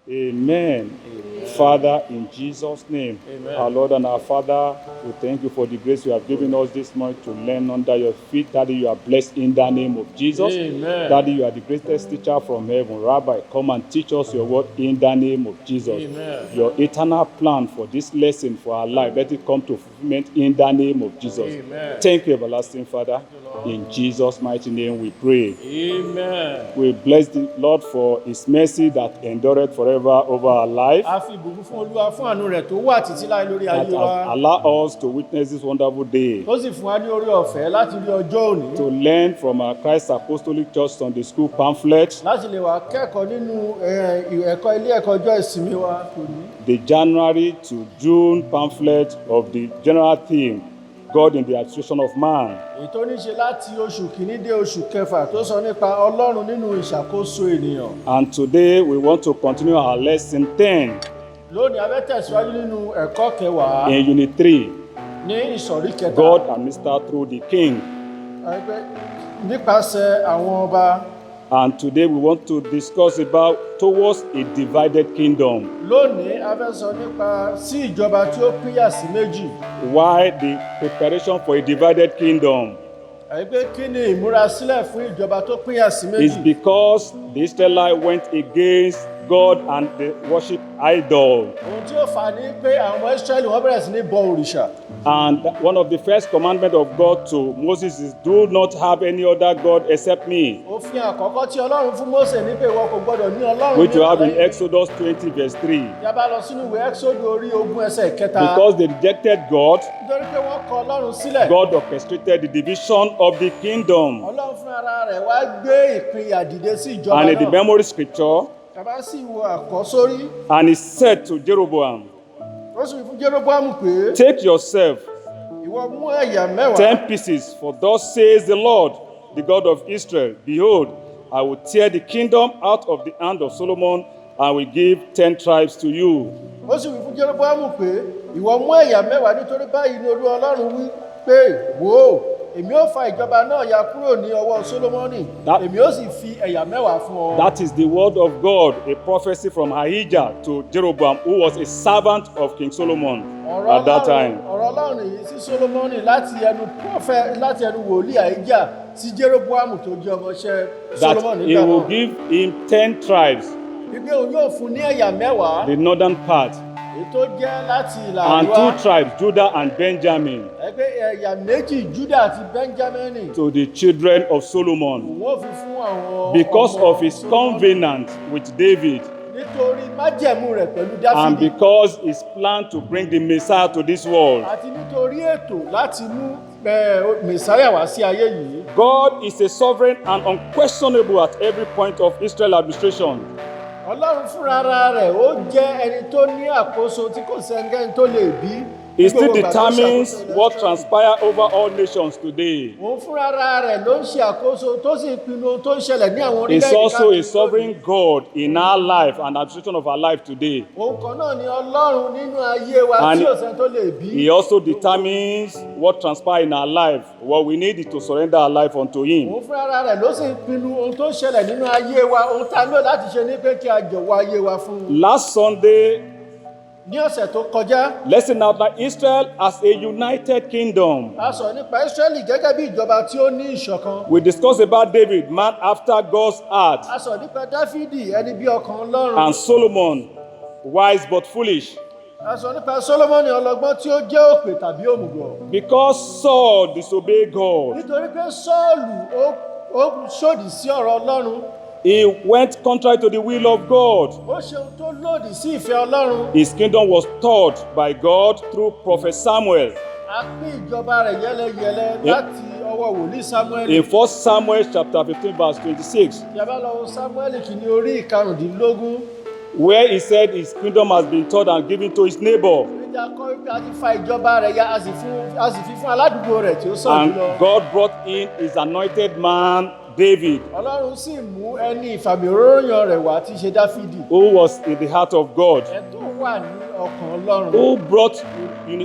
Amen. Father, in Jesus' name, Amen. our Lord and our Father, we thank you for the grace you have given us this morning to learn under your feet. Daddy, you are blessed in the name of Jesus. Amen. Daddy, you are the greatest teacher from heaven. Rabbi, come and teach us your word in the name of Jesus. Amen. Your eternal plan for this lesson for our life, let it come to fulfillment in the name of Jesus. Amen. Thank you, everlasting Father. In Jesus' mighty name we pray. Amen. We bless the Lord for his mercy that endureth forever over our life, A fi ìbùkún fún Olúwa fún àánú rẹ̀ tó wà títí láé lórí that ayé wa. has allowed us to witness this wonderful day, Tó sì fún wa ní orí ọ̀fẹ́ láti rí ọjọ́ òní. to learn from our Christ Apostolic Church Sunday School pamphlet, Láti lè wá kẹ́kọ̀ọ́ nínú ẹ̀kọ́ ilé ẹ̀kọ́ ọjọ́ ìsinmi wa tòní. the January to June pamphlet of the general theme, God in the administration of man. Èyí tó ní ṣe láti oṣù kìíní dé oṣù kẹfà tó sọ nípa Ọlọ́run nínú ìṣàkóso ènìyàn. And today we want to continue our lesson 10 Lónìí a fẹ́ tẹ̀síwájú nínú ẹ̀kọ́ kẹwàá in Unit 3, ní ìsọ̀rí kẹta. God administered through the King. Nípasẹ̀ àwọn ọba. And today we want to discuss about towards a divided kingdom. Lónìí a fẹ́ sọ nípa sí ìjọba tí ó pínyà sí méjì. Why the preparation for a divided kingdom? Àyípé kí ni ìmúrasílẹ̀ fún ìjọba tó pínyà sí méjì? It's because the Israelites went against God and they worship idol. Ohun tí ó fà ní pé àwọn Ísírẹ́lì wọ́n bẹ̀rẹ̀ sí ní bọ òrìṣà. And one of the first commandments of God to Moses is, do not have any other God except me, Òfin àkọ́kọ́ tí Ọlọ́run fún Mósè ní pé ìwọ kò gbọdọ̀ ní Ọlọ́run which you have in lẹ́yìn. Exodus 20 verse 3. Tí a bá lọ sínú ìwé Ẹ́kísódù orí 20 ẹsẹ̀ kẹta. Because they rejected God, Nítorí pé wọ́n kọ Ọlọ́run sílẹ̀. God orchestrated the division of the kingdom. Ọlọ́run fún ara rẹ̀ wá gbé ìpínyà dìde sí ìjọba And in the náà. memory scripture, Tàbá sì wo àkọ́sórí. and he said to Jeroboam, Ó sì fún Jeroboamu pé take yourself ìwọ mú ẹ̀yà mẹ́wàá. 10 pieces, for thus says the Lord, the God of Israel, behold, I will tear the kingdom out of the hand of Solomon and will give 10 tribes to you. Ó sì wí fún Jeroboamu pé ìwọ mú ẹ̀yà mẹ́wàá nítorí báyìí ni Olúwa Ọlọ́run wí pé wò ó èmi ó fa ìjọba náà ya kúrò ní ọwọ́ Sólómọ́nì èmi ó sì fi ẹ̀yà mẹ́wàá fún ọ. That is the word of God, a prophecy from Ahijah to Jeroboam, who was a servant of King Solomon at that time. Ọ̀rọ̀ Ọlọ́run èyí sí Sólómọ́nì láti ẹnu wòlíì Àhíjà sí Jeroboamu tó jẹ́ ọmọọṣẹ́ That Sólómọ́nì he nígbà will náà. give him 10 tribes, Wípé òun yóò fún ní ẹ̀yà mẹ́wàá the northern part, èyí tó jẹ́ láti ìlà and àríwá. 2 tribes, Judah and Benjamin, Ẹgbẹ́ ẹ̀yà méjì Júdà àti Bẹ́ńjámínì. to the children of Solomon. Wọ́n fi fún àwọn Because ọmọ of his Sólómọ́nì. covenant with David, Nítorí májẹ̀mú rẹ̀ pẹ̀lú and Dáfídì. because his plan to bring the Messiah to this world. Àti nítorí ètò láti mú Mèsáyà wá sí ayé yìí. God is a sovereign and unquestionable at every point of Israel administration. Ọlọ́run fúnra rẹ̀ ó jẹ́ ẹni tó ní àkóso tí kò sẹ́ńgẹ́ni tó lè bí. He still Gbogbo ìgbà tó determines ṣàkóso what ilẹ̀ transpires over all nations today. Òun fúnra rẹ̀ ló ń ṣe àkóso tó sì pinnu ohun tó ń ṣẹlẹ̀ ní àwọn He's orílẹ̀-èdè also a káàkiri sovereign God in our life and administration of our life today. Òun kan náà ni Ọlọ́run nínú ayé wa And tí ò sẹ́ni tó lè bí. He also determines what transpires in our life. What we need is to surrender our life unto Him. Òun fúnra rẹ̀ ló sì pinnu ohun tó ń ṣẹlẹ̀ nínú ayé wa. Ohun tá a nílò láti ṣe ní pé kí a jọ̀wọ́ ayé wa fún un. Last Sunday, Ní ọ̀sẹ̀ tó kọjá, lesson outlined Israel as a united kingdom. a sọ̀rọ̀ nípa Ísírẹ́lì gẹ́gẹ́ bí ìjọba tí ó ní ìṣọ̀kan. We discussed about David, man after God's heart, A sọ̀rọ̀ nípa Dáfídì ẹni bí ọkàn Ọlọ́run. and Solomon, wise but foolish. A sọ̀rọ̀ nípa Sólómọ́nì ọlọ́gbọ́n tí ó jẹ́ òpè tàbí òmùgọ̀. Because Saul disobeyed God, Nítorí pé Sọ́ọ̀lù ó ṣòdì sí ọ̀rọ̀ Ọlọ́run. he went contrary to the will of God. Ó ṣe ohun tó lòdì sí ìfẹ́ Ọlọ́run. His kingdom was taught by God through prophet Samuel. A pín ìjọba rẹ̀ yẹ́lẹyẹ̀lẹ láti ọwọ́ wòlíì Sámúẹ́lì. In 1 Samuel chapter 15 verse 26, Tí a bá lọ wo Sámúẹ́lì kìíní orí ìkarùndínlógún. where he said his kingdom has been taught and given to his neighbor. Níjà kọ́ wípé a ti fa ìjọba rẹ̀ ya a sì fi fún aládùúgbò rẹ̀ tí ó sàn And jùlọ. God brought in his anointed man, David, Ọlọ́run sì mú ẹni ìfàmìróyàn rẹ̀ wá tí í ṣe Dáfídì. who was in the heart of God, Ẹ tó wà ní ọkàn Ọlọ́run. who brought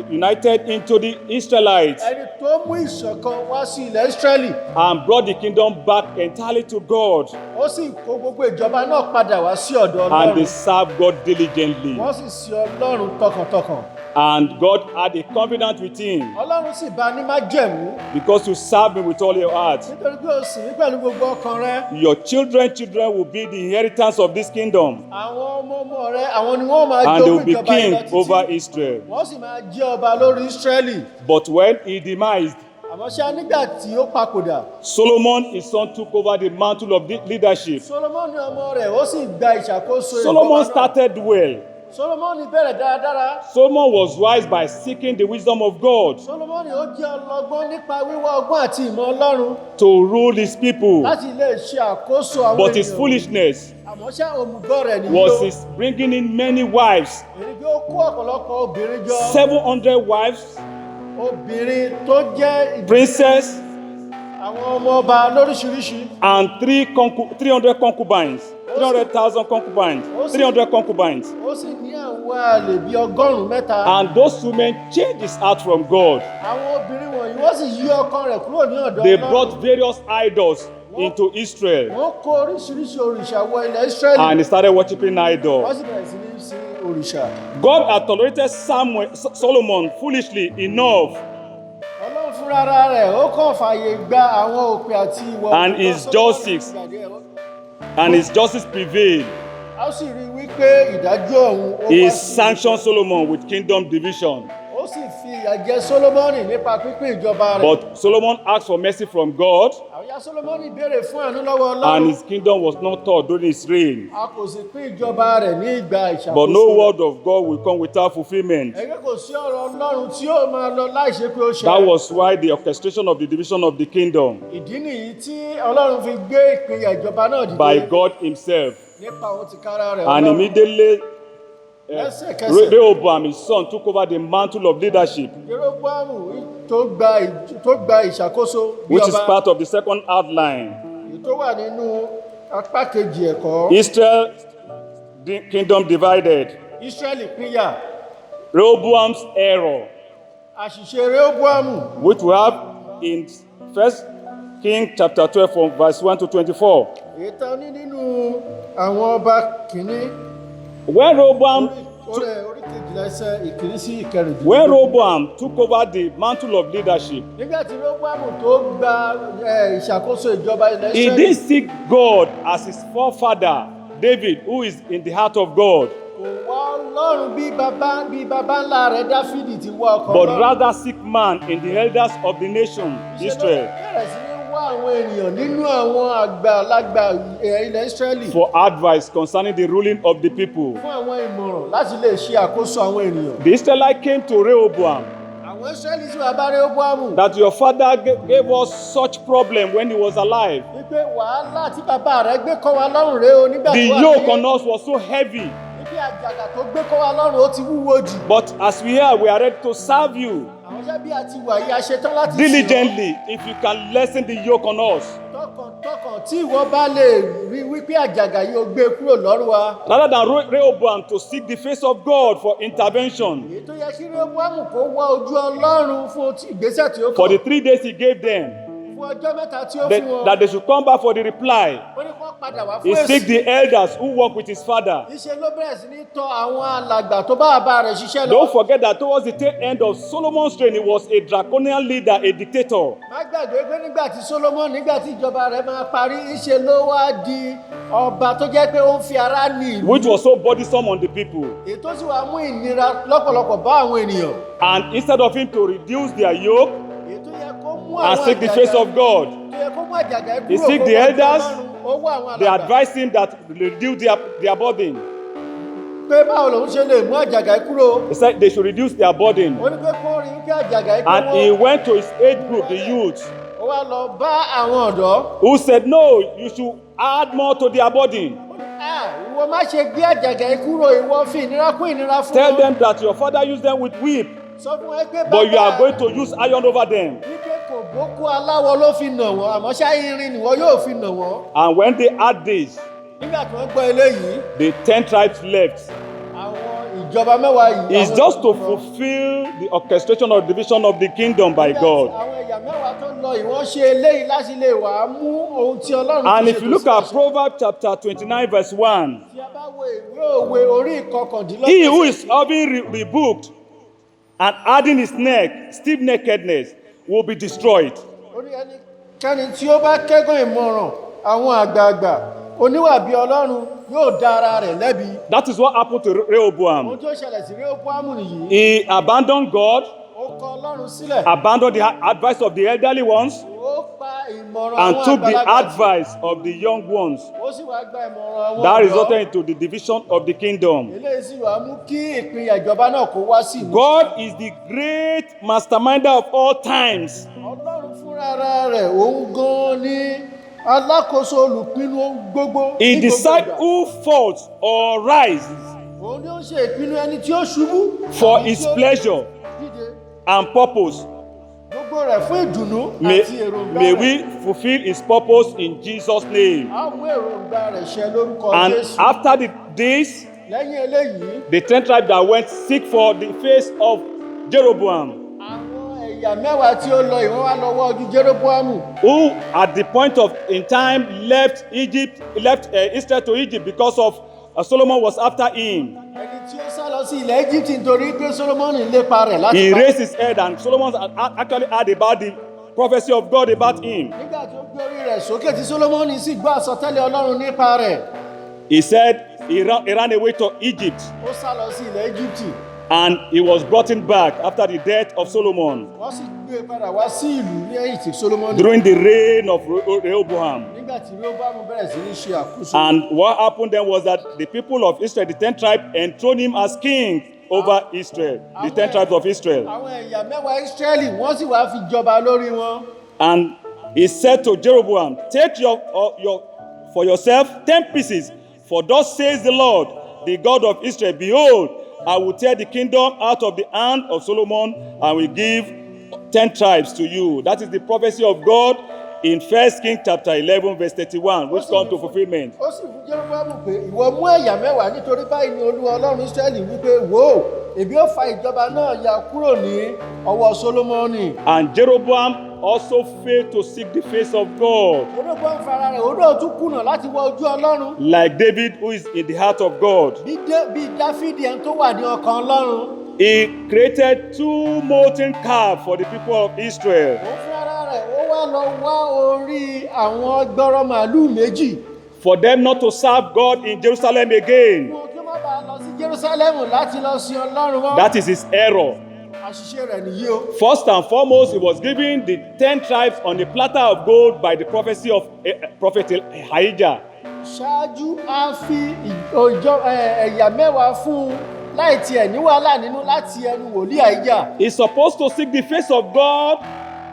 united into the Israelites Ẹni tó mú ìṣọ̀kan wá sí ilẹ̀ Ísírẹ́lì. and brought the kingdom back entirely to God, Ó sì kó gbogbo ìjọba náà padà wá sí ọ̀dọ̀ and they Ọlọ́run. served God diligently. Wọ́n sì sin Ọlọ́run tọkàntọkàn. And God had a covenant with him, Ọlọ́run sì bá a ní májẹ̀mú. because you serve me with all your heart. Nítorí pé o sìn mí pẹ̀lú gbogbo ọkàn rẹ. Your children will be the inheritance of this kingdom, Àwọn ọmọ rẹ, àwọn ni wọ́n máa and they will jogún be ìjọba king ilẹ̀ over títí. Israel. Wọ́n sì máa jẹ́ ọba lórí Ísírẹ́lì. But when he demised, Àmọ́ ṣá nígbà tí ó papòdà. Solomon, his son, took over the mantle of leadership. Solomoni ọmọ rẹ̀ ó sì gba ìṣàkóso Solomon ìjọba náà. started well. Solomoni bẹ̀rẹ̀ dáradára. Solomon was wise by seeking the wisdom of God Solomoni ó jẹ́ ọlọ́gbọ́n nípa wíwá ọgbọ́n àti ìmọ̀ Ọlọ́run to rule his people. láti lè ṣe àkóso àwọn But his ènìyàn. foolishness Àmọ́ ṣá òmùgọ̀ rẹ̀ nìyí was ó. his bringing in many wives, Èyí bí ó kó ọ̀pọ̀lọpọ̀ obìnrin jọ. 700 wives, Obìnrin tó jẹ́ princess, àwọn ọmọ ọba lóríṣiríṣi. and 300 concubines, 300,000 concubines, 300 concubines. Ó sì ní àwọn àlè bíi 100 And those women changed his heart from God. Àwọn obìnrin wọ̀nyí wọ́n sì yí ọkàn rẹ̀ kúrò ní ọ̀dọ̀ They Ọlọ́run. brought various idols into Israel, Wọ́n kó oríṣiríṣi òrìṣà wọ ilẹ̀ Ísírẹ́lì. and he started worshiping Wọ́n idols. sì bẹ̀rẹ̀ sí ní sin òrìṣà. God had tolerated Solomon foolishly enough, Ọlọ́run fúnra rẹ̀ ó kàn fààyè gba àwọn òpè àti ìwà And òkú his tó justice. Sólómọ́nì gbàdé ẹ̀. and his justice prevailed. A ó sì rí i wípé ìdájọ́ òun ó He wá sí- sanctioned Solomon with kingdom division. Ó sì fi ìyà jẹ Sólómọ́nì nípa pínpín ìjọba rẹ̀. But Solomon asked for mercy from God, Àwọn ìyá Sólómọ́nì béèrè fún àánú lọ́wọ́ and Ọlọ́run. his kingdom was not taught during his reign. A kò sì pín ìjọba rẹ̀ ní ìgbà ìṣàkóso. But no word of God will come without fulfillment. Ẹgbẹ́ kò sí ọ̀rọ̀ Ọlọ́run tí ó máa lọ láìṣe pé ó ṣẹ. That was why the orchestration of the division of the kingdom Ìdí nìyí tí Ọlọ́run fi gbé ìpínyà ìjọba náà dìde. by God himself. Nípa òun tìkára rẹ̀ And Ọlọ́run. immediately Lẹ́sẹ̀kẹsẹ̀. Rehoboam, his son, took over the mantle of leadership, Jeroboamu tó gba ìṣàkóso bí which is ọba. part of the second outline. Èyí tó wà nínú apá kejì ẹ̀kọ́. Israel, the kingdom divided. Ísírẹ́lì pínyà. Rehoboam's error, Àṣìṣe Rehoboamu. which we have in 1 King chapter 12 from verse 1 to 24. Èyí tán ní nínú àwọn ọba kìíní. When Rehoboam Orí kejìlá ẹsẹ̀ ìkíní sí ìkẹrìndínlógún. When Rehoboam took over the mantle of leadership, Nígbà tí Rehoboamu tó gba ìṣàkóso ìjọba ilẹ̀ he Ísírẹ́lì. didn't seek God as his forefather, David, who is in the heart of God, Kò wá Ọlọ́run bí baba ńlá rẹ̀ Dáfídì ti wá ọkàn but Ọlọ́run. rather seek man in the elders of the nation, Ṣé ló Israel, bẹ̀rẹ̀ sí ní wá àwọn ènìyàn nínú àwọn àgbàlagbà ilẹ̀ Ísírẹ́lì for advice concerning the ruling of the people. fún àwọn ìmọ̀ràn láti lè ṣe àkóso àwọn ènìyàn. The Israelites came to Rehoboam Àwọn Ísírẹ́lì sì wá bá Rehoboamu that your father gave us such problem when he was alive. wípé wàhálà tí bàbá rẹ̀ gbé kọ́ wa lọ́rùn rèé o nígbà The tó wà yoke láyé. on us was so heavy, Wípé àjàgà tó gbé kọ́ wa lọ́rùn ó ti wúwo jù. but as we are ready to serve you Àwọn iṣẹ́ bí a ti wà yìí a ṣetán láti sìn ọ́. diligently if you can lessen the yoke on us. Tọkàntọkàn tí ìwọ bá lè rí wípé àjàgà yìí ó gbé kúrò lọ́rùn wa. Rather than Rehoboam to seek the face of God for intervention, Èyí tó yẹ kí Rehoboamu kó wá ojú Ọlọ́run fún ìgbésẹ̀ tí ó for the kàn. 3 days he gave them, Fún ọjọ́ mẹ́ta tí ó fún wọn. that they should come back for the reply, Ó ní kó padà wá he fún seek èsì. the elders who work with his father. Ìṣe ló bẹ̀rẹ̀ sí ní tọ àwọn alàgbà tó bá bàbá rẹ̀ ṣiṣẹ́ lọ. Don't forget that towards the tail end of Solomon's reign, he was a draconian leader, a dictator. Má gbàgbé pé nígbà tí Solomon nígbà tí ìjọba rẹ̀ máa parí ìṣe ló wá di ọba tó jẹ́ pé ó ń fi ara ní ìlú. Which was so burdensome on the people. Èyí tó sì wá mú ìnira lọ́pọ̀lọpọ̀ bá àwọn ènìyàn. And instead of him to reduce their yoke Èyí tó yẹ kó mú and àwọn seek the face of God, tó yẹ kó mú àjàgà ẹ He kúrò seek kó the wá elders, jọ Ọlọ́run. Ó wá àwọn they alàgbà advised him that reduce their burden. pé báwo lòun ṣe lè mú àjàgà ẹ kúrò. He said they should reduce their burden. Ó ní pé kó rí kí àjàgà ẹ And kúrò. he went to his age group, the youth, Ó wá lọ bá àwọn ọ̀dọ́. who said, no, you should add more to their burden. Ìwọ má ṣe gbé àjàgà ẹ kúrò, ìwọ fi ìnira kún ìnira fún Tell wọn. them that your father used them with whip, Sọ fún ẹ pé but you are going to use iron over them. wípé kò ìgbókú aláwọ̀ ló fi nà wọ́n àmọ́ ṣá irin ni wọ́n yóò fi nà wọ́n. And when they had this, nígbà tí wọ́n gbọ́ eléyìí. the 10 tribes left. àwọn ìjọba mẹ́wàá yìí. It's just to fulfill the orchestration or division of the kingdom by God. àwọn ẹ̀yà mẹ́wàá tó lọ yìí wọ́n ṣe eléyìí láti lè wá mú ohun tí Ọlọ́run ti ṣètò. And if you look at Proverbs chapter 29 verse 1, tí a bá wo ìwé òwe orí ìkọkàndínlọ́gbọ̀n. he who is having rebuked and adding his neck, stiff nakedness, will be destroyed. orí ẹnikẹ́ni tí ó bá kẹ́gàn ìmọ̀ràn àwọn àgbààgbà oníwà bí Ọlọ́run yóò dá ara rẹ̀ lẹ́bi. That is what happened to Rehoboam. ohun tó ṣẹlẹ̀ sí Rehoboam nìyí. He abandoned God, ó kọ Ọlọ́run sílẹ̀. abandoned the advice of the elderly ones, ó pa ìmọ̀ràn and àwọn took the àgbàlagbà. advice of the young ones. ó sì wá gba ìmọ̀ràn àwọn That ọ̀dọ́. resulted into the division of the kingdom. eléyìí sì wá mú kí ìpínyà ìjọba náà kó wá sí ìmúṣẹ. God is the great masterminder of all times. Ọlọ́run fúnra rẹ̀ òun gan-an ni alákòóso olùpinnu ohun gbogbo. He ní gbogbo decides ìgbà. who falls or rises òun ni ó ṣe ìpinnu ẹni tí ó ṣubú. for àti his tí ó pleasure dìde. and purpose. gbogbo rẹ̀ fún ìdùnnú May, àti èròǹgbà may rẹ̀. we fulfill his purpose in Jesus' name. a mú èròǹgbà rẹ̀ ṣẹ lórúkọ And Jésù. after this, lẹ́yìn eléyìí the 10 tribes that went seek for the face of Jeroboam, àwọn ẹ̀yà mẹ́wàá tí ó lọ ìwọ́n wá lọ́wọ́ ojú Jeroboamu. who at the point of in time left Israel to Egypt because of Solomon was after him. ẹni tí ó sá lọ sí ilẹ̀ Egypt nítorí pé Solomoni lépa rẹ̀ láti He pa. raised his head, and Solomon actually heard about the prophecy of God about him. nígbà tó gbé orí rẹ̀ sókè tí Solomoni sì gbọ́ àsọtẹ́lẹ̀ Ọlọ́run nípa rẹ̀. He said he ran away to Egypt, ó sá lọ sí ilẹ̀ Egypt. and he was brought back after the death of Solomon wọ́n sì gbé padà wá sí ìlú ní ẹ̀yìn tí Solomoni. during the reign of Rehoboam. nígbà tí Rehoboamu bẹ̀rẹ̀ sí ní ṣe àkóso. And what happened then was that the people of Israel, the 10 tribes, enthroned him as king over Israel, the 10 tribes of Israel. àwọn ẹ̀yà mẹ́wàá Ísírẹ́lì wọ́n sì wá fi jọba lórí wọn. And he said to Jeroboam, take for yourself 10 pieces, for thus says the Lord, the God of Israel, behold, I will tear the kingdom out of the hand of Solomon and will give 10 tribes to you. That is the prophecy of God in 1 Kings chapter 11 verse 31, which come to fulfillment. ó sì fún Jeroboamu pé ìwọ mú ẹ̀yà mẹ́wàá nítorí báyìí ni Olúwa Ọlọ́run Ísírẹ́lì wípé wò ó èmi ó fa ìjọba náà ya kúrò ní ọwọ́ Solomoni. And Jeroboam also failed to seek the face of God, Jeroboamu fara rẹ̀ ó náà tún kùnà láti wọ ojú Ọlọ́run. like David, who is in the heart of God. bí Dáfídì ẹni tó wà ní ọkàn Ọlọ́run. He created 2 molten calves for the people of Israel. ó fara rẹ̀ ó wá lọ wá orí àwọn gbọ́rọ̀ màálù méjì. For them not to serve God in Jerusalem again. wọn kí wọ́n bá lọ sí Jerúsálẹ́mù láti lọ sin Ọlọ́run wọn. That is his error. àṣìṣe rẹ̀ nìyí o. First and foremost, he was given the 10 tribes on a platter of gold by the prophecy of prophet Ahijah. ṣáájú a fi ẹ̀yà mẹ́wàá fún un láì tiẹ̀ ní wàhálà nínú láti ẹnu wòlíì Ahijah. He's supposed to seek the face of God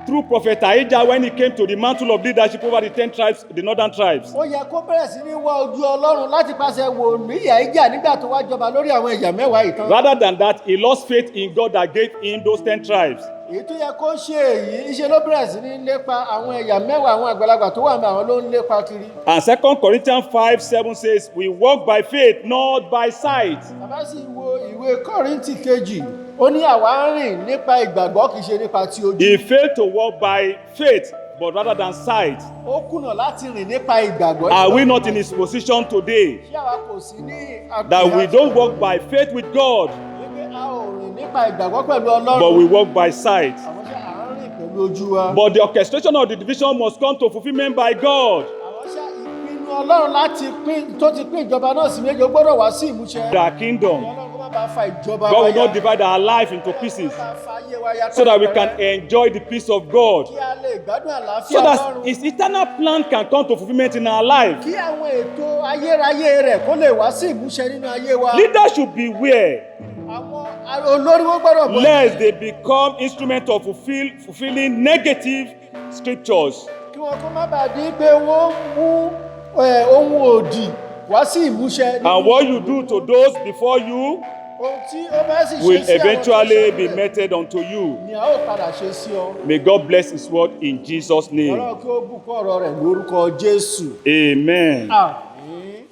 through prophet Ahijah when he came to the mantle of leadership over the 10 tribes, the northern tribes. ó yẹ kó bẹ̀rẹ̀ sí ní wá ojú Ọlọ́run láti pàṣẹ wòlíì Ahijah nígbà tó wá jọba lórí àwọn ẹ̀yà mẹ́wàá ìtàn. Rather than that, he lost faith in God that gave him those 10 tribes. èyí tó yẹ kó ṣe èyí iṣẹ́ ló bẹ̀rẹ̀ sí ní lépa àwọn ẹ̀yà mẹ́wàá àwọn àgbàlagbà tó wà ní àwọn ló ń lépa kiri. And 2 Corinthians 5:7 says, we walk by faith, not by sight. bàbá sì wo ìwé Kọ́ríńtì kejì ó ní àwa ń rìn nípa ìgbàgbọ́ kì í ṣe nípa ti ojú. He failed to walk by faith, but rather than sight. ó kùnà láti rìn nípa ìgbàgbọ́. Are we not in his position today? ṣé àwa kò sí ní àgbàgbọ́. That we don't walk by faith with God, wípé a ò rìn nípa ìgbàgbọ́ pẹ̀lú Ọlọ́run. but we walk by sight. àwọn ṣe à ń rìn pẹ̀lú ojú wa. But the orchestration of the division must come to fulfillment by God. àwọn ṣe ìpinnu Ọlọ́run láti pín tó ti pín ìjọba náà sí méjì ó gbọ́dọ̀ wá sí ìmúṣẹ. Our kingdom. Ọlọ́run kó má bàa fa ìjọba God wa will ya. not divide our life into pieces Kó má bàa fa ayé wa ya so that we can pẹ́rẹ́pẹ́rẹ́. enjoy the peace of God. kí a lè gbádùn àlàáfíà So that Ọlọ́run. his eternal plan can come to fulfillment in our life. kí àwọn ètò ayérayé rẹ̀ kó lè wá sí ìmúṣẹ nínú ayé wa. Leaders should beware àwọn olórí wọn gbọ́dọ̀ bọ̀. lest they become instruments of fulfilling negative scriptures. kí wọn kó má bàa dín pé wọ́n mú ohun òdì wá sí ìmúṣẹ. And what you do to those before you ohun tí ó bá sì ṣe will sí àwọn tó eventually ṣẹ̀ be rẹ̀ meted unto you. ni a ó padà ṣe sí ọ. May God bless His word in Jesus' name. Ọlọ́run kí ó bùkún ọ̀rọ̀ rẹ̀ lórúkọ Jésù. Amen. Àmín.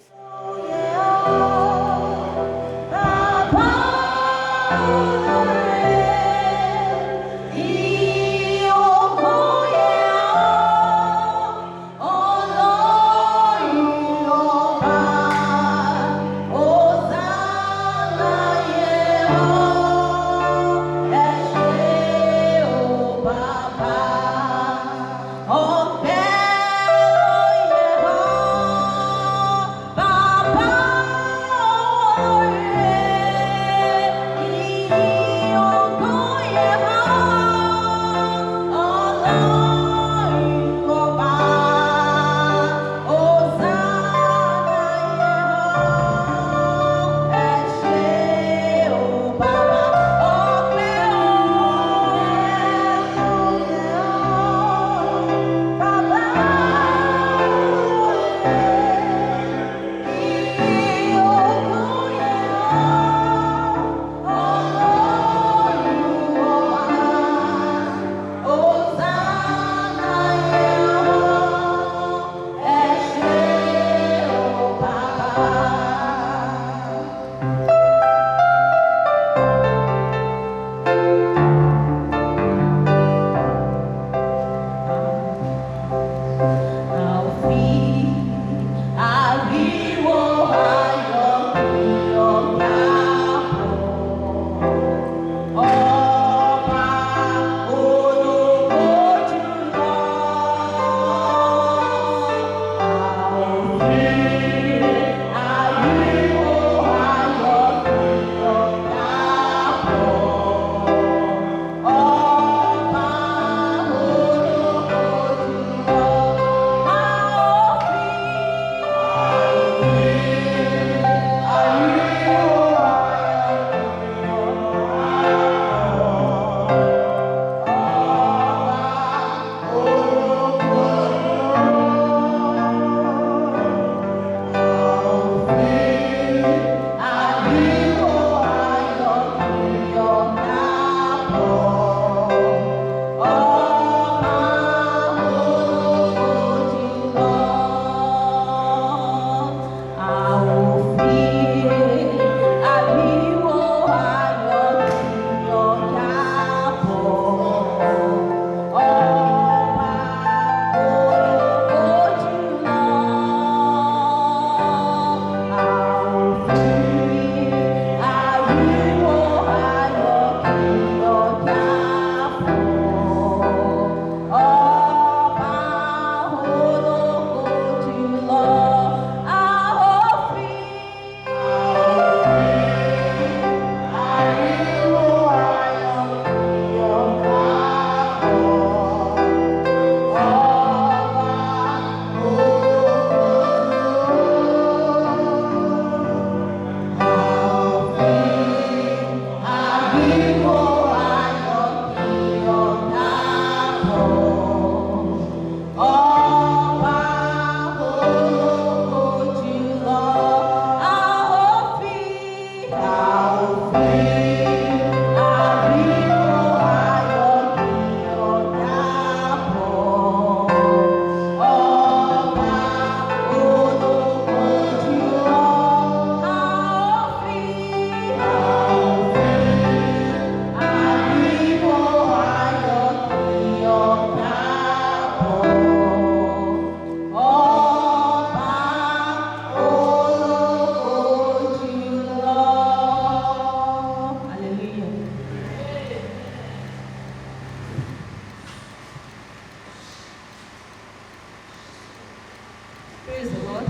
Praise the Lord.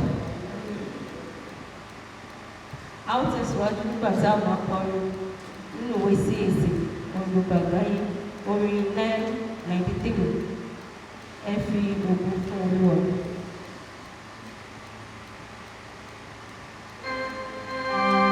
A ó tẹ̀síwájú nígbà tí a máa kọrin nínú ìwé sí èsì orin gbogbo àgbáyé orin 993 ẹ fi gbogbo fún Olúwa. Thank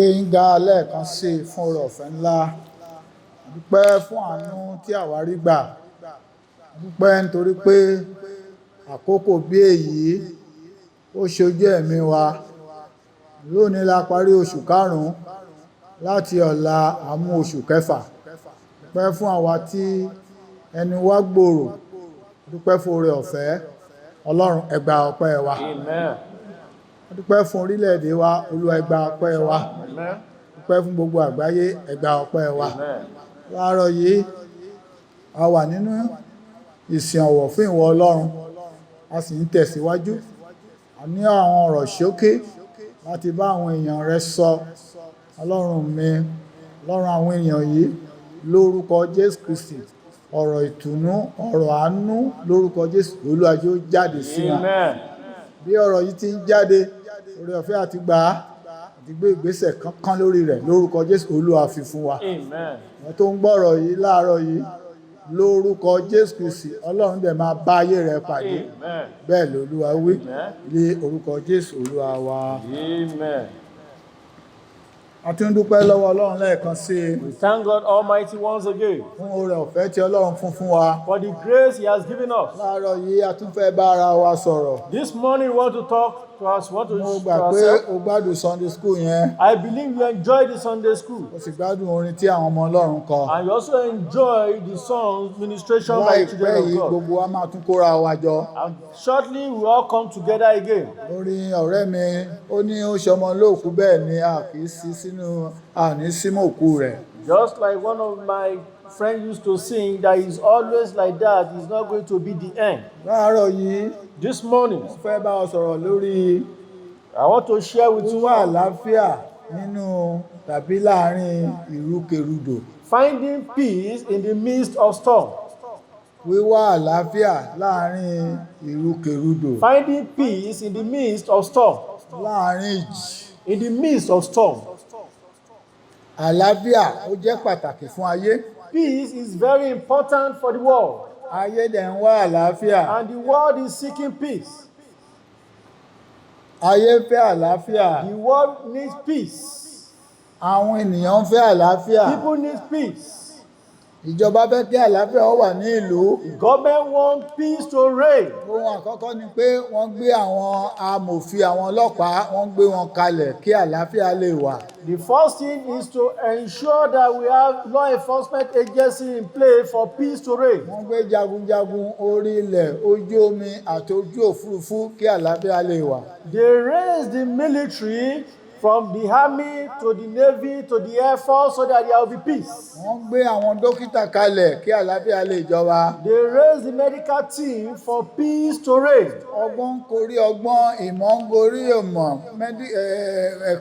gbé yín ga lẹ́ẹ̀kan sí i fún oore ọ̀fẹ́ ńlá. A dúpẹ́ fún àánú tí àwa rí gbà. A dúpẹ́ nítorí pé àkókò bí èyí ó ṣojú ẹ̀mí wa. Lónìí la parí oṣù karùn-ún, láti ọ̀la a mú oṣù kẹfà. Dúpẹ́ fún àwa tí ẹni wa gbòòrò. Dúpẹ́ fún oore ọ̀fẹ́. Ọlọ́run ẹ gba ọpẹ́ wa. Amen. Dúpẹ́ fún orílẹ̀-èdè wa, Olúwa ẹ gba ọpẹ́ wa. Amen. Dúpẹ́ fún gbogbo àgbáyé, ẹ gba ọpẹ́ wa. Amen. Láàárọ̀ yìí a wà nínú ìsìn ọ̀wọ̀ fún ìwọ Ọlọ́run, a sì ń tẹ̀síwájú. A ní àwọn ọ̀rọ̀ ṣókí láti bá àwọn èèyàn rẹ sọ. Ọlọ́run mi, Ọlọ́run àwọn èèyàn yìí, lórúkọ Jésù Kristi, ọ̀rọ̀ ìtùnú, ọ̀rọ̀ àánú lórúkọ Jésù, Olúwa jẹ́ ó jáde sí wọn. Amen. Bí ọ̀rọ̀ yìí ti ń jáde, oore ọ̀fẹ́ àti gbà á, àti gbé ìgbésẹ̀ kankan lórí rẹ̀ lórúkọ Jésù, Olúwa fi fún wa. Amen. Wọ́n tó ń gbọ́rọ̀ yìí láàárọ̀ yìí, lórúkọ Jésù Kristi, Ọlọ́run dẹ̀ máa bá ayé rẹ̀ pàdé. Amen. Bẹ́ẹ̀ lolúwa wí, Amen. ní orúkọ Jésù Olúwa wa. Amen. A tún dúpẹ́ lọ́wọ́ Ọlọ́run lẹ́ẹ̀kan sí i We thank God Almighty once again fún oore ọ̀fẹ́ tí Ọlọ́run fún wa. for the grace He has given us. Láàárọ̀ yìí a tún fẹ́ bá ara wa sọ̀rọ̀. This morning we want to talk to us, Mo to gbà pé ourselves. o gbádùn Sunday school yẹn, I believe you enjoyed the Sunday school o sì gbádùn orin tí àwọn ọmọ Ọlọ́run kọ. and you also enjoy the song ministration by the Láìpẹ́ children yìí of God. gbogbo wa máa tún kóra wa jọ. And shortly we all come together again. Orin ọ̀rẹ́ mi, ó ní ó ṣọmọ lóòkú, bẹ́ẹ̀ ni a kì í sí sínú àní símọ́ òkú rẹ̀. Just like one of my friends used to sing, that is always like that, it's not going to be the end. Láàárọ̀ yìí, This morning, mo fẹ́ bá ọ sọ̀rọ̀ lórí I want to share with you wíwá àlàáfíà nínú tàbí láàárín ìrúkèrúdò. finding peace in the midst of storm. Wíwá àlàáfíà láàárín ìrúkèrúdò. Finding peace in the midst of storm. Láàárín ìjì. In the midst of storm. Àlàáfíà ó jẹ́ pàtàkì fún ayé. Peace is very important for the world. Ayé dẹ̀ ń wá àlàáfíà. And the world is seeking peace. Ayé fẹ́ àlàáfíà. The world needs peace. Àwọn ènìyàn ń fẹ́ àlàáfíà. People need peace. Ìjọba fẹ́ kí àlàáfíà ó wà ní ìlú. The government wants peace to reign. Ohun àkọ́kọ́ ni pé wọ́n gbé àwọn amòfin, àwọn ọlọ́pàá, wọ́n gbé wọn kalẹ̀ kí àlàáfíà lè wà. The first thing is to ensure that we have law enforcement agency in place for peace to reign. Wọ́n gbé jagunjagun orí ilẹ̀, ojú omi àti ojú òfurufú kí àlàáfíà lè wà. They raised the military from the army to the navy to the air force so that there will be peace. Wọ́n gbé àwọn dókítà kalẹ̀ kí àlàáfíà lè jọba. They raised the medical team for peace to reign. Ọgbọ́n ń gorí ọgbọ́n, ìmọ̀ ń gorí ìmọ̀,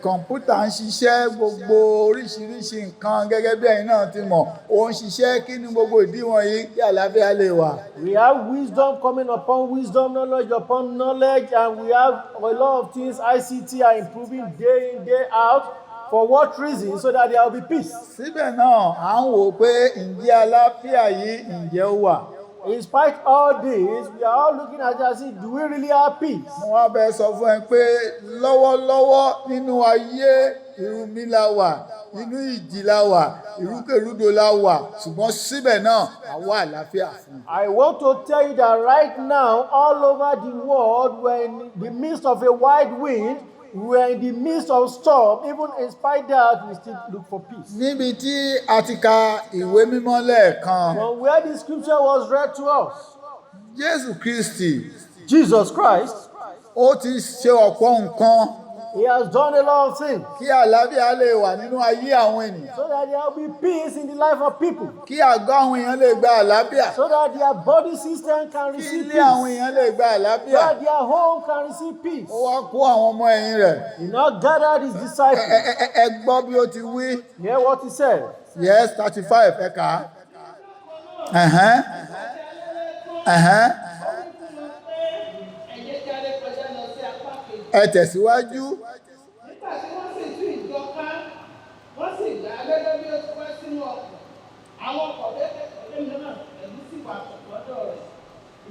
kọ̀ǹpútà ń ṣiṣẹ́, gbogbo oríṣiríṣi nǹkan gẹ́gẹ́ bí ẹ̀yin náà ti mọ̀, ó ń ṣiṣẹ́. Kí ni gbogbo ìdí wọ̀nyí kí àlàáfíà lè wà? We have wisdom coming upon wisdom, knowledge upon knowledge, and we have a lot of things. ICT are improving day in, day out. For what reason? So that there will be peace. Síbẹ̀ náà, à ń wò pé ǹjẹ́ àlàáfíà yìí ǹjẹ́ ó wà? In spite of all this, we are all looking at it and saying, do we really have peace? Mo wá bẹ̀ sọ fún ẹ pé lọ́wọ́lọ́wọ́ nínú ayé ìrúmi la wà, nínú ìjì la wà, ìrúkèrúdò la wà, ṣùgbọ́n síbẹ̀ náà àwa àlàáfíà fún. I want to tell you that right now, all over the world, we're in the midst of a wide wind, we're in the midst of storm. Even in spite of that, we still look for peace. Níbi tí a ti ka ìwé mímọ́ lẹ́ẹ̀kan, From where the scripture was read to us, Jésù Kristi, Jesus Christ, ó ti ṣe ọ̀pọ̀ nǹkan He has done a lot of things kí àlàáfíà lè wà nínú ayé àwọn ènìyàn, so that there will be peace in the life of people, kí àgọ́ àwọn èèyàn lè gba àlàáfíà, so that their body system can kí receive ilé peace, àwọn èèyàn lè gba so àlàáfíà. that their home can receive peace. Ó wá kó àwọn ọmọ ẹ̀yìn rẹ̀. He now gathered his disciples. Ẹ gbọ́ bí ó ti wí. Hear what he said. Yes, 35 ẹ kà á. Ẹ̀hẹ́n. Ẹ̀hẹ́n. Ẹ tẹ̀síwájú. Nígbà tí wọ́n sì tú ìjọ ká, wọ́n sì gbà á gẹ́gẹ́ bí ó ti wá sínú ọkọ̀. Àwọn ọkọ̀ kékeré mìíràn pẹ̀lú sì wà lọ́dọ̀ rẹ̀.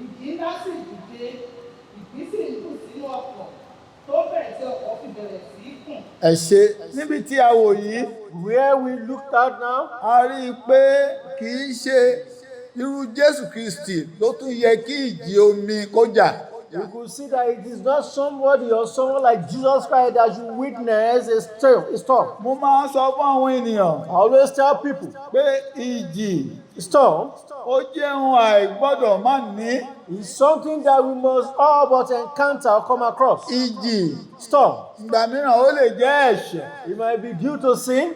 Ìjì ńlá sì dìde, ìgbín sì ń kùn sínú ọkọ̀ tó bẹ̀rẹ̀ tí ọkọ̀ fi bẹ̀rẹ̀ sí í kùn. ẹ ṣé níbi tí a wò yìí Where we looked at now, a rí i pé kì í ṣe irú Jésù Kristi ló tún yẹ kí ìjì omi kó jà. you could see that it is not somebody or someone like Jesus Christ that you witness a storm. Mo máa ń sọ fún àwọn ènìyàn I always tell people, pé ìjì storm ó jẹ́ ohun àìgbọ́dọ̀ má ní. is something that we must all but encounter or come across. Ìjì Storm, ìgbà mìíràn ó lè jẹ́ ẹ̀ṣẹ̀, it might be due to sin,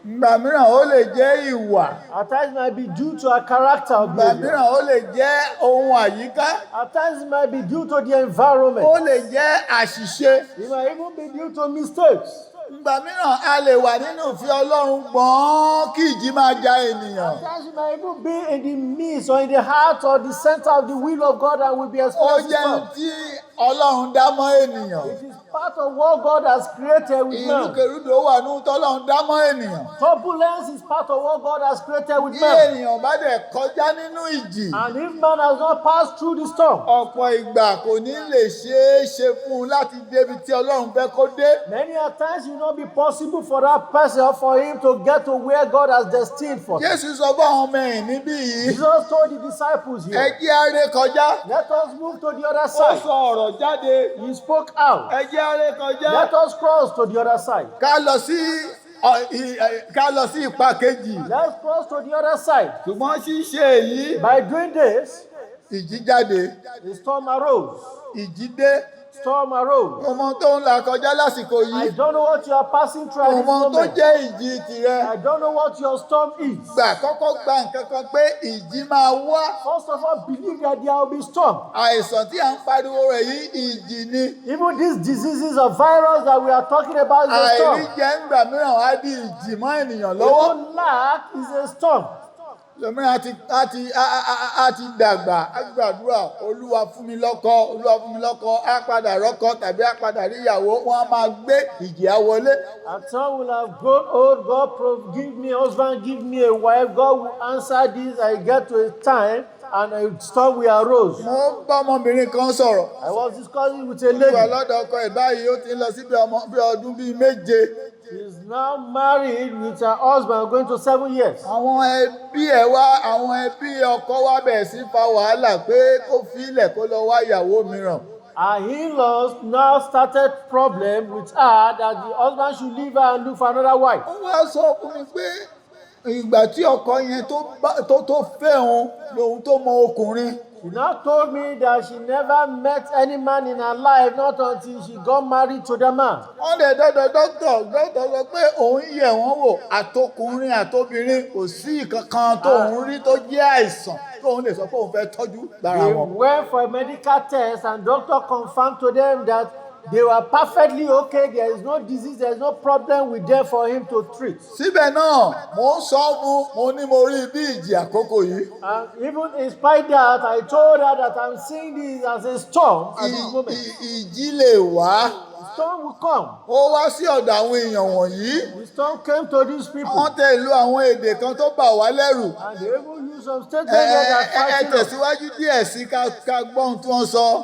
ìgbà mìíràn ó lè jẹ́ ìwà, at times it might be due to a character or ìgbà behavior. mìíràn ó lè jẹ́ ohun àyíká, At times it might be due to the environment. ó lè jẹ́ àṣìṣe. It might even be due to mistakes. Ìgbà mìíràn a lè wà nínú ìfẹ́ Ọlọ́run gbọ́n kí ìjì máa ja ènìyàn. At times it might even be in the midst or in the heart or the center of the will of God and will be Ó expressed. jẹ́ ohun tí Ọlọ́run dá mọ́ ènìyàn. It is part of what God has created with man. Ìrúkèrúdò wà nínú tọ́lọ́run dá mọ́ ènìyàn. Turbulence is part of what God has created with Bí man. ènìyàn bá dẹ̀ kọjá nínú ìjì, And if man has not passed through the storm, ọ̀pọ̀ ìgbà kò ní lè ṣeé ṣe fún un láti débi tí Ọlọ́run fẹ́ kó dé. many a times it will not be possible for that person or for him to get to where God has destined for him. Jésù sọ fún àwọn ọmọ ẹ̀yìn níbí yìí, Jesus told the disciples ẹ here, jẹ́ á ré kọjá. let us move to the other Ó side. sọ ọ̀rọ̀ jáde, He spoke out. ẹ jẹ́ á ré kọjá. Let us cross to the other side. Ká lọ sí ipa kejì. Let's cross to the other side. Ṣùgbọ́n ṣíṣe èyí, By doing this, ìjì jáde, the storm arose. ìjì dé. Storm arose. Ọmọ tó ń là kọjá lásìkò I yìí, don't know what you are passing through at this ọmọ tó moment. jẹ́ ìjì tirẹ̀. I don't know what your storm is. Kọ́kọ́ gba nǹkan kan pé ìjì máa wá. First of all, believe that there will be storm. Àìsàn tí à ń pariwo rẹ̀ yìí ìjì ni. Even these diseases or virus that we are talking about is a storm. Àìríjẹ ńgbà mìíràn á di ìjì mọ́ ènìyàn lọ́wọ́. Even lack is a storm. Lòmíràn á ti dàgbà, á gbàdúrà, Olúwa fún mi lọ́kọ, Olúwa fún mi lọ́kọ, á padà rọ́kọ tàbí á padà rí ìyàwó, wọ́n á máa gbé ìjì á wọlé. And some will have grown old. God give me a husband, give me a wife. God will answer this. I get to a time and a storm will arose. Mo bá ọmọbìnrin kan sọ̀rọ̀. I was discussing with a Wà lady. lọ́dọ̀ ọkọ ẹ̀ báyìí, ó ti ń lọ sí bí ọdún bíi méje. She's now married with her husband going to 7 years. Àwọn ẹbí ọkọ wa bẹ̀rẹ̀ sí fa wàhálà pé kó filẹ̀ kó lọ wá ìyàwó mìíràn. Her in-laws now started problem with her that the husband should leave her and look for another wife. Ó wá sọ fún mi pé ìgbà tí ọkọ yẹn tó fẹ́ òun lòun tó mọ ọkùnrin. She now told me that she never met any man in her life, not until she got married to the man. Wọ́n lè dọ́dọ̀ dọ́kítọ̀ sọ pé òun yẹ̀ wọ́n wò àtọkùnrin àtobìnrin kò sí ìkankan tóun rí tó jẹ́ àìsàn tóun lè sọ pé òun fẹ́ tọ́jú lára They wọn. went for a medical test and doctor confirmed to them that they were perfectly okay. There is no disease, there is no problem with them for him to treat. Síbẹ̀ náà, mo ń sọ fún mo ní mo rí bí ìjì àkókò yìí. And even in spite that, I told her that I'm seeing this as a storm at this moment. Ìjì lè wá. The storm will come. Ó wá sí ọ̀dọ̀ àwọn èèyàn wọ̀nyí. The storm came to these people. Wọ́n tẹ ìlú àwọn èdè kan tó bà wá lẹ́rù. And they even used some statements that are fighting us. Tẹ̀síwájú díẹ̀ sí ká gbọ́ ohun tí wọ́n sọ.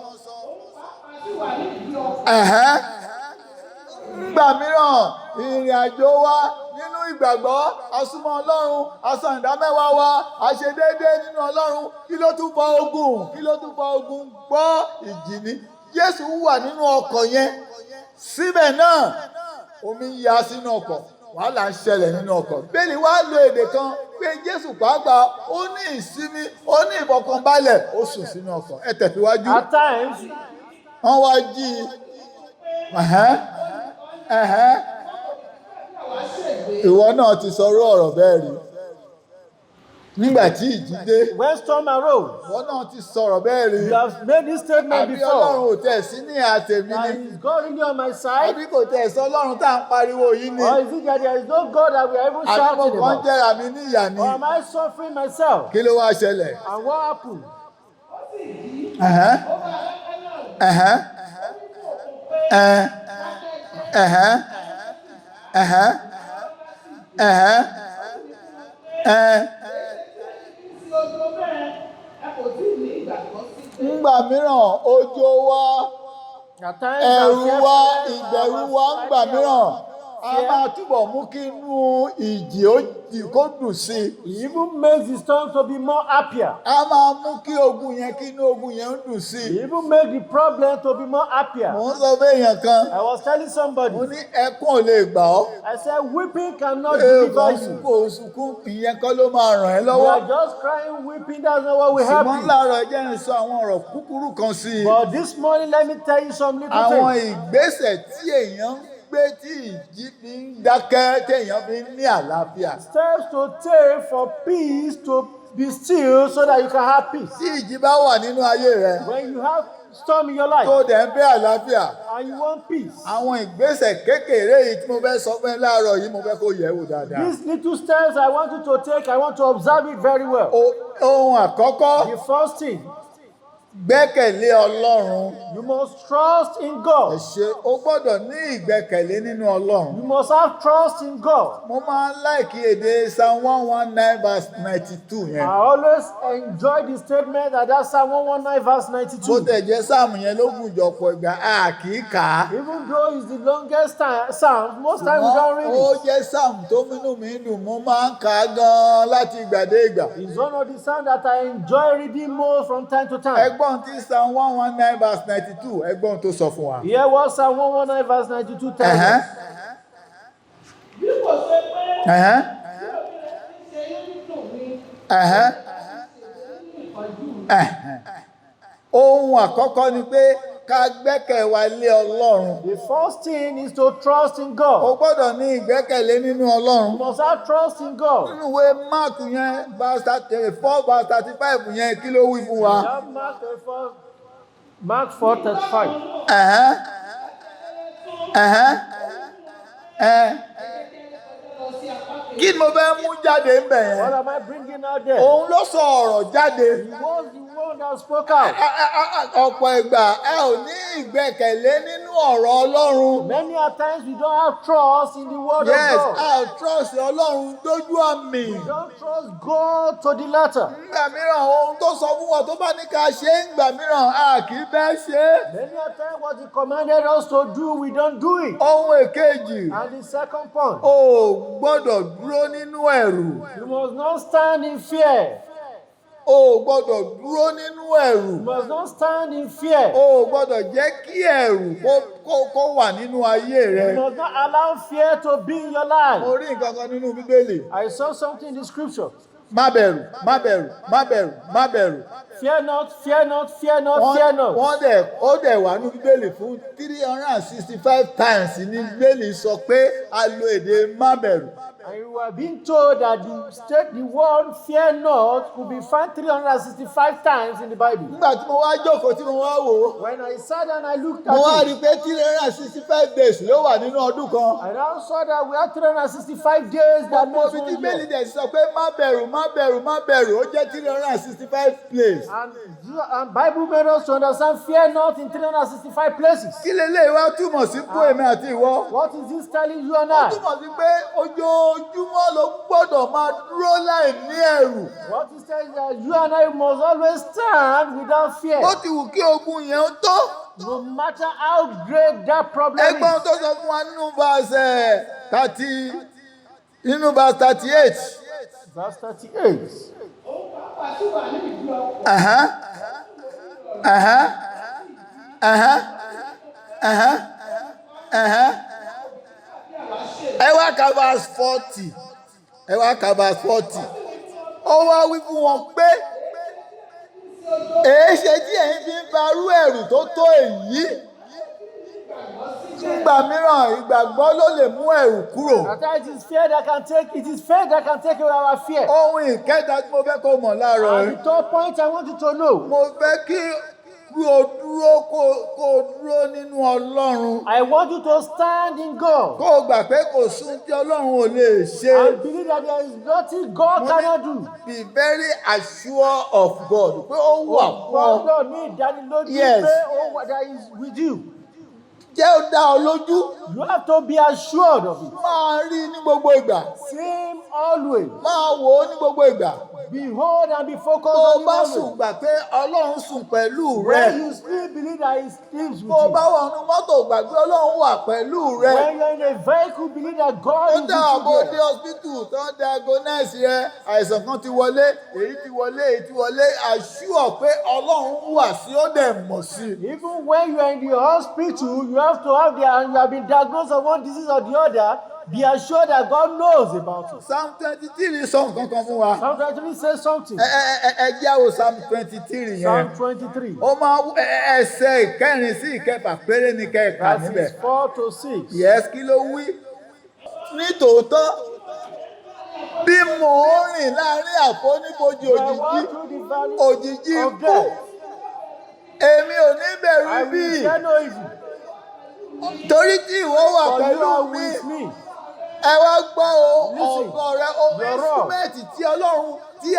Nígbà mìíràn ìrìn àjò wa nínú ìgbàgbọ́ asúmọ́ Ọlọ́run asán ìdámẹ́wàá wa àṣedéédé nínú Ọlọ́run kí ló tún fa ogun gbọ́ ìjì ni. Jésù wà nínú ọkọ̀ yẹn síbẹ̀ náà omi ń ya sínú ọkọ̀ wàhálà ń ṣẹlẹ̀ nínú ọkọ̀. Bẹ́ẹ̀ni wá lo èdè kan pé Jésù pàápàá ó ní ìsinmi ó ní ìfọ̀kànbalẹ̀ ó sùn sínú ọkọ̀. Ẹ tẹ̀síwájú. At times, Wọ́n wá jí ìwọ náà ti sọ̀rọ̀ ọ̀rọ̀ bẹ́ẹ̀ rí nígbà tí ìjì dé. when storm arose, Ìwọ náà ti sọ̀rọ̀ bẹ́ẹ̀ rí. you have made this statement Àbí Ọlọ́run before. ò tẹ̀ sí ní àtẹ̀mí And ni. is God really on my side? Àbí kò tẹ̀ sọ Ọlọ́run tá à ń pariwo yìí ni. Or is it that there is no God that we are even Àbí mo shouting kàn ń about? jẹ́ra mi ní ìyà ni. Or am I suffering myself? Kí ló wá ṣẹlẹ̀? And what happened? Ńgbà mìíràn òjò wá At times, ẹ̀rù our wá fear ìbẹ̀rù was wá ńgbà mìíràn a máa túbọ̀ mú kí inú ìjì kó dùn sí i. It even makes the storm to be more happier. A máa mú kí ogun yẹn kí inú ogun yẹn dùn sí It i. even makes the problem to be more happier. Mò ń sọ fún èèyàn kan, I was telling somebody, mo ní ẹkún ò lè gbà ọ́. I said, weeping cannot Èèkàn deliver you. sunkún òsunkún ìyẹn kọ́ ló máa ràn ẹ́ You lọ́wọ́. are just crying, weeping, that's not what will help Ṣùgbọ́n you. láàárọ̀ jẹ́ ń sọ àwọn ọ̀rọ̀ kúkúrú kan sí i. But this morning, let me tell you some little Àwọn things. ìgbésẹ̀ tí èèyàn ń gbé tí ìjì fi ń dákẹ́ téèyàn fi ń ní àlàáfíà. Steps to take for peace to be still so that you can have peace. Tí ìjì bá wà nínú ayé rẹ When you have storm in your life tó dẹ̀ ń fẹ́ àlàáfíà, and you want peace, àwọn ìgbésẹ̀ kékeré yìí tí mo fẹ́ sọ fún ẹ láàárọ̀ yìí mo fẹ́ kó yẹ̀ wò dáadáa. these little steps I want you to take, I want to observe it very well. Ohun àkọ́kọ́, The first thing, gbẹ́kẹ̀lé Ọlọ́run. you must trust in God. O gbọ́dọ̀ ní ìgbẹ́kẹ̀lé nínú Ọlọ́run. You must have trust in God. Mo máa ń láìkí èdè Psalm 119 verse 92 I yẹn. always enjoy the statement that that's Psalm 119 verse Bó 92. tẹ̀ jẹ́ sáàmù yẹn ló gùn jọ̀pọ̀ ìgbà a kì í kà á. Even though it's the longest Psalm, most times we don't read Ó it. jẹ́ sáàmù tó múnú mi dùn, mo máa ń kà á gan-an láti ìgbà dé ìgbà. It's one of the Psalms that I enjoy reading more from time to time. Ẹgbọ́n tí Psalm 119 verse 92 ẹgbọ́n tó sọ fún wa. Here was Psalm 119 verse 92 tells Ẹ̀hẹ́n, us. bí kò ṣe pé ẹ̀hẹ́n, bí òbí rẹ̀ ti ṣe inú dùn mí ẹ̀hẹ́n, ìkọjú mi. ẹ̀hẹ́n. Ohun àkọ́kọ́ ni pé ká gbẹ́kẹ̀ wa lé Ọlọ́run. The first thing is to trust in O God. gbọ́dọ̀ ní ìgbẹ́kẹ̀lé nínú Ọlọ́run. You must have trust in God. Nínú ìwé Mark yẹn verse 4 verse 35 yẹn kí ló wí fún wa? You have Mark 4:35. Ẹ̀hẹ́n, ẹ̀hẹ́n, ẹ̀hẹ́n. Kí ni mo fẹ́ mú jáde ń bẹ̀ What yẹn? am I bringing out there? Òun ló sọ ọ̀rọ̀ jáde. He was the one that spoke out. Ọ̀pọ̀ ìgbà ẹ ò ní ìgbẹ́kẹ̀lé nínú ọ̀rọ̀ Ọlọ́run. Many a times we don't have trust in the word Yes, of a God. ò trust Ọlọ́run dójú àmì. We don't trust God to the letter. Nígbà mìíràn ohun tó sọ fún wa tó bá ní ká ṣe é, nígbà mìíràn a kì í fẹ́ ṣe é. Many a time what he commanded us to do, we don't do it. Ohun èkejì, And the second point, o ò gbọ́dọ̀ dúró nínú ẹ̀rù. you must not stand in fear. O ò gbọ́dọ̀ dúró nínú ẹ̀rù. You must not stand in fear. O ò gbọ́dọ̀ jẹ́ kí ẹ̀rù kó wà nínú ayé rẹ. You must not allow fear to be in your life. Mo rí nǹkan kan nínú Bíbélì. I saw something in the scripture. Má bẹ̀rù, má bẹ̀rù, má bẹ̀rù, má bẹ̀rù. Fear not, fear not, fear not, fear not. Ó dẹ̀ wà ní Bíbélì fún 365 times ní Bíbélì sọ pé a lo èdè má bẹ̀rù. And you are being told that the word fear not could be found 365 times in the Bible. Nígbà tí mo wá jókòó tí mo wá wò ó, When I sat down, I looked mo wá at rí it. i pé 365 days ló wà nínú ọdún kan. I now saw that we have 365 days that Gbogbo makes ibi tí 1 Bíbélì year. dẹ̀ sọ pé má bẹ̀rù, má bẹ̀rù, má bẹ̀rù, ó jẹ́ 365 place. And Bible made us to understand fear not in 365 places. Kí leléyìí wá túmọ̀ sí fún èmi àti ìwọ? What is this telling you and Ó I? túmọ̀ sí pé ojoojúmọ́ ló gbọ́dọ̀ máa dúró láì ní ẹ̀rù. What is telling that you and I must always stand without fear. Ó ti wù kí ogun yẹn ó tó. No matter how great that problem Ẹgbọ́n is. tó sọ fún wa nínú verse 38. Verse 38. Òun pàápàá sì wà ní ìlú ọkọ̀. Ẹ̀hẹ́n, ẹ̀hẹ́n, ẹ̀hẹ́n, ẹ̀hẹ́n, ẹ̀hẹ́n. Ẹ wá ka verse 40. Ẹ wá ka verse 40. Ó wá wí fún wọn pé èé ṣe tí ẹ̀yin fi ń farú ẹ̀rù tó tó èyí. Nígbà mìíràn ìgbàgbọ́ ló lè mú ẹ̀rù kúrò. At times it is fear that can take away our fear. Ohun ìkẹta tí mo fẹ́ kó mọ̀ láàárọ̀ And yìí. the third point I want you to know. Mo fẹ́ kí o dúró kó o dúró nínú Ọlọ́run. I want you to stand in God Kó o gbà pé kò sún tí Ọlọ́run ò lè ṣe. and believe that there is nothing God cannot do. Be very assured of God pé ó wà fún ọ. Gbọ́dọ̀ ní ìdánilójú Yes. pé ó wà that is with you. Jẹ́ ó dá ọ lójú. You have to be assured of it. Máa rí i ní gbogbo ìgbà. Same always. Máa wò ó ní gbogbo ìgbà. Behold and be focused Tó o on him bá always. sùn gbà pé Ọlọ́run sùn pẹ̀lú When rẹ. you sleep, believe that he sleeps with Tó o bá you. wà nínú mọ́tò gbà pé Ọlọ́run wà pẹ̀lú rẹ. When you're in a vehicle, believe that God Ó is dá àbò with dé you. hospital tó ń diagnose rẹ. Àìsàn kan ti wọlé, èyí ti wọlé, èyí ti wọlé. Assure pé Ọlọ́run wà sí ó dẹ̀ mọ̀ sí. Even when you are in the hospital, you have to have and you have been diagnosed with one disease or the other, be assured that God knows about it. Psalm 23 sọ nǹkan kan fún wa. Psalm 23 says something. Ẹ jẹ́ àwò Psalm 23 yẹn. Psalm 23, Ó máa ẹsẹ̀ ìkẹrin sí ìkẹfà péré ní kẹ́ẹ̀ka níbẹ̀. verses 4 to 6. Yes, kí ló wí? Nítòótọ́, bí mò ń rìn láàrin àfonífojì I òjìji, walk through the valley òjìji of ikú, death. èmi ò ní I bẹ̀rù bí. will fear no evil, Torí tí ìwọ wà for you pẹ̀lú are mi. with me. Ẹ wá gbọ́ o, Listen, ọ̀gọ́ rẹ, ohun your rod. instrumenti tí Ọlọ́run tí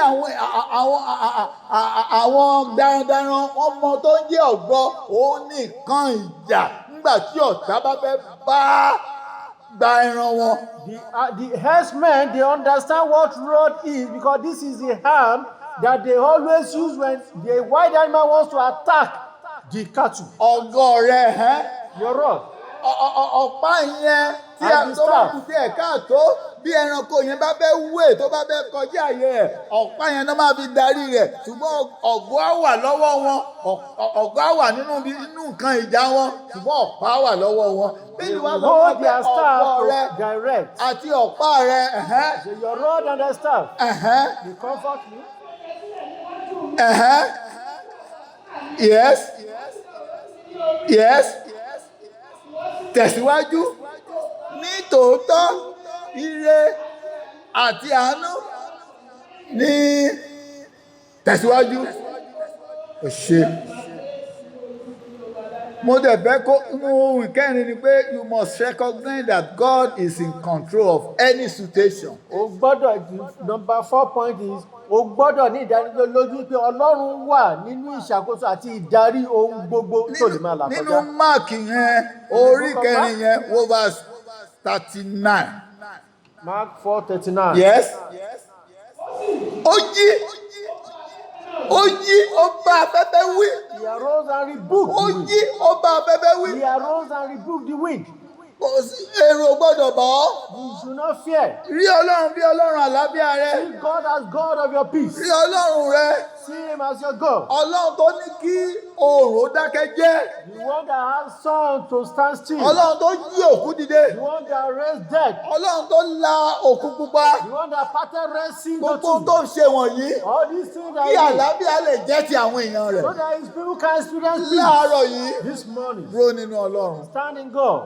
àwọn darandaran wọ́n mọ tó ń jẹ́ ọ̀gbọ́, òun ní nǹkan ìjà nígbà tí ọ̀tá bá fẹ́ bá gba ẹran wọn. The herdsmen, they understand what rod is because this is the arm that they always use when the wild animal wants to attack the cattle. Ọ̀gọ́ rẹ, Your rod. ọ̀pá yẹn tí a And the tó bá staff. kù sí ẹ̀ka tó bí ẹranko yẹn bá fẹ́ wé tó bá fẹ́ kọjá àyè ẹ̀ ọ̀pá yẹn náà máa fi darí rẹ̀ ṣùgbọ́n ọ̀gọ́ á wà lọ́wọ́ wọn ọ̀gọ́ á wà nínú nǹkan ìjà wọn ṣùgbọ́n ọ̀pá á wà lọ́wọ́ wọn. They Bíbélì wá will sọ fún wa hold pé their staff ọ̀gọ́ rẹ to direct. àti ọ̀pá rẹ So your rod and the staff, they comfort me. Yes. Yes. Tẹ̀síwájú ní tòótọ́ ire àti àánú ní tẹ̀síwájú. Ẹ ṣé. Mo dẹ̀ fẹ́ kó ohun ìkẹrin ni pé you must recognize that God is in control of any situation. O gbọ́dọ̀, number 4 point is, o gbọ́dọ̀ ní ìdánilójú pé Ọlọ́run wà nínú ìṣàkóso àti ìdarí ohun gbogbo tó lè máa là Nínú kọjá. máàkì yẹn orí kẹrin yẹn wo verse 39. Mark 4:39. Yes. Ó jí ó bá afẹ́fẹ́ wí. He arose and rebuked Ó the wind. jí ó bá afẹ́fẹ́ wí. He arose and rebuked the wind. Kò sí èrò gbọ́dọ̀ bọ̀ ọ́. You should not fear. Rí Ọlọ́run bí Ọlọ́run àlàáfíà rẹ. See God as God of your peace. Rí Ọlọ́run rẹ. See Him as your God. Ọlọ́run tó ní kí oòrùn ó dákẹ́ jẹ́. The one that has sun to stand still. Ọlọ́run tó jí òkú dìde. The one that raised dead. Ọlọ́run tó la òkun pupa. The one that parted Red Sea into Gbogbo two. tó ń ṣe wọ̀nyí. All these things that Kí He did, àlàáfíà lè jẹ́ ti àwọn èèyàn rẹ̀. so that His people can experience peace. Láàárọ̀ yìí. This morning, Dúró nínú Ọlọ́run. stand in God.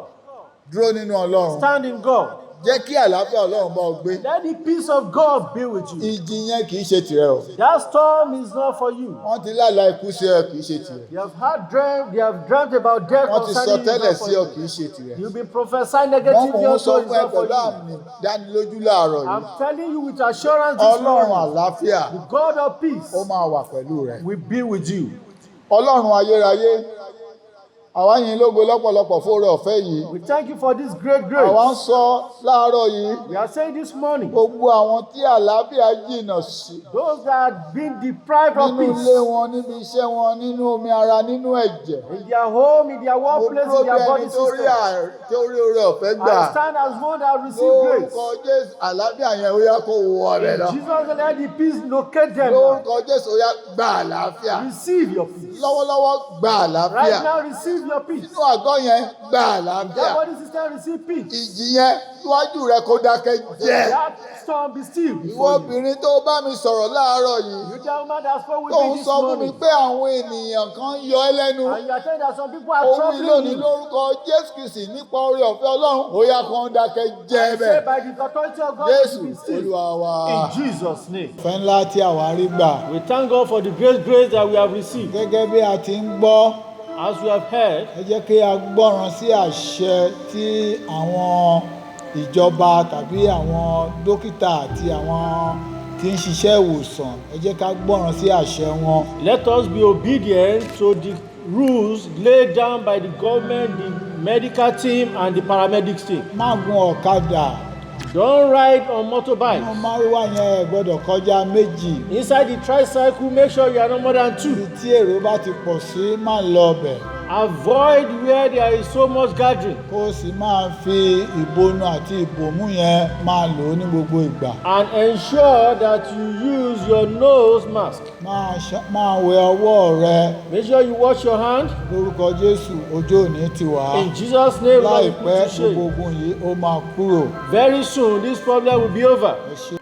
Dúró nínú Ọlọ́run. Stand in God. Jẹ́ kí àlàáfíà Ọlọ́run bá ọ gbé. Let the peace of God be with you. Ìjì yẹn kì í ṣe tìrẹ o. That storm is not for you. Wọ́n ti lálàá ikú sí ọ kì í ṣe tìrẹ. They have dreamt about death Wọ́n ti sọ concerning you. tẹ́lẹ̀ It's not sí for ọ kì í you. ṣe tìrẹ. You've been prophesying Wọ́n negatively mò ń also, sọ it's fún ẹ not for pẹ̀lú you. àmì dánilójú láàárọ̀ I'm yìí. telling you with assurance this Ọlọ́run morning, àlàáfíà the God of peace ó máa wà pẹ̀lú rẹ. will be with you. Ọlọ́run ayérayé àwa yìn lógo lọ́pọ̀lọpọ̀ fóore ọ̀fẹ́ yìí. We thank you for this great Àwa ń grace. sọ láàárọ̀ yìí We are saying this morning, gbogbo àwọn tí àlàáfíà jìnnà sí. those that have been deprived of Nínú ilé peace wọn, níbi iṣẹ́ wọn, nínú omi ara, nínú ẹ̀jẹ̀. in their home, in their Mo workplace, dúró in bí their ẹni body tó rí system. tó rí oore ọ̀fẹ́ gbà. I stand as one that received grace. Lórúkọ Jésù àlàáfíà yẹn ó yá kó wọ ọ̀rẹ́ lọ. Jesus, let the peace locate them now. Lórúkọ Jésù ó yá gba àlàáfíà. Receive your peace. Lọ́wọ́lọ́wọ́ gba àlàáfíà. Right now, receive your peace. Nínú àgọ́ yẹn gba àlàáfíà. That body system receive peace. Ìjì yẹn síwájú rẹ kó dákẹ́ jẹ́. That storm be still Ìwọ before you. obìnrin tó bá mi sọ̀rọ̀ láàárọ̀ yìí. You tell man that spoke with Tó me ń this sọ fún mi morning. pé àwọn ènìyàn kan ń yọ ẹ́ lẹ́nu. And you are telling that some people are Ohun troubling ìlónìí you. lórúkọ Jésù Kristì nípa oore ọ̀fẹ́ Ọlọ́run ó yá kó dákẹ́ jẹ́ Say bẹ́ẹ̀. by the authority of God, Jésù be still. Olúwa wa. In Jesus' name. Ìfẹ́ ńlá tí àwa rí gbà. We thank God for the great grace that we have received. Gẹ́gẹ́ bí a ti ń gbọ́, As we have heard, ẹ jẹ́ kí a gbọ́ràn sí àṣẹ tí àwọn ìjọba tàbí àwọn dókítà àti àwọn tí ń ṣiṣẹ́ ìwòsàn, ẹ jẹ́ ká gbọ́ràn sí àṣẹ wọn. let us be obedient to the rules laid down by the government, the medical team, and the paramedics team. Má gun ọ̀kadà Don't ride on nínú motorbike. márúwá yẹn ẹ gbọ́dọ̀ kọjá méjì. Inside the tricycle, make sure you are not more than ibi 2. tí èrò bá ti pọ̀ sí máa lọ ọbẹ̀. Avoid where there is so much gathering. kó o sì máa fi ìbonu àti ìbòmú yẹn máa lò ó ní gbogbo ìgbà. And ensure that you use your nose mask. máa wẹ ọwọ́ rẹ. Make sure you wash your hand. lórúkọ Jésù ọjọ́ òní ti wá. In Jesus' name, Lord, we láìpẹ́ put to shame. gbogbo ogun yìí ó máa kúrò. Very soon, this problem will be over. ẹ ṣé.